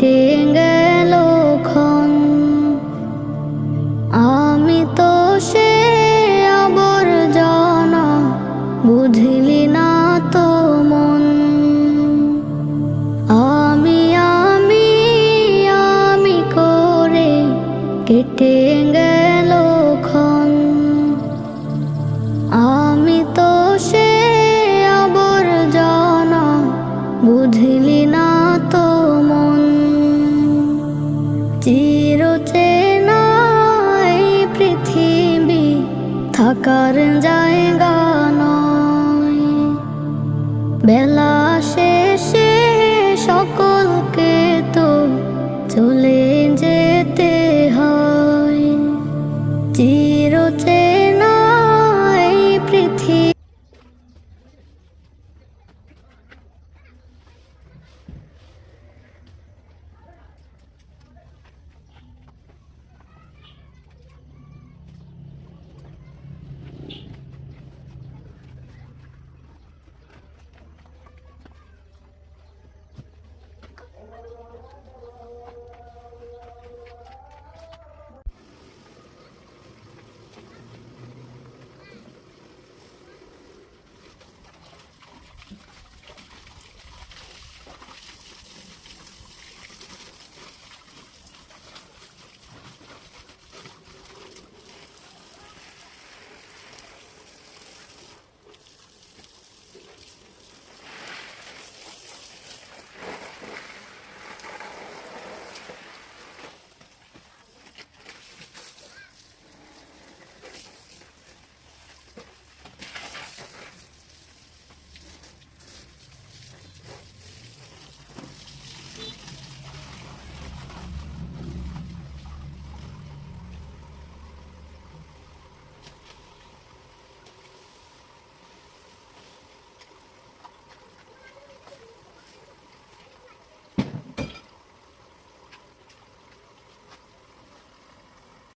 কেটে গেল ক্ষণ। আমি তো সে আবর্জনা, বুঝলি না তো মন। আমি আমি আমি করে কেটে গেল ক্ষণ। আমি তো সে আবর্জনা, বুঝলি না তো মন। চিরচেনা এই পৃথিবী থাকার জায়গা নয়, বেলা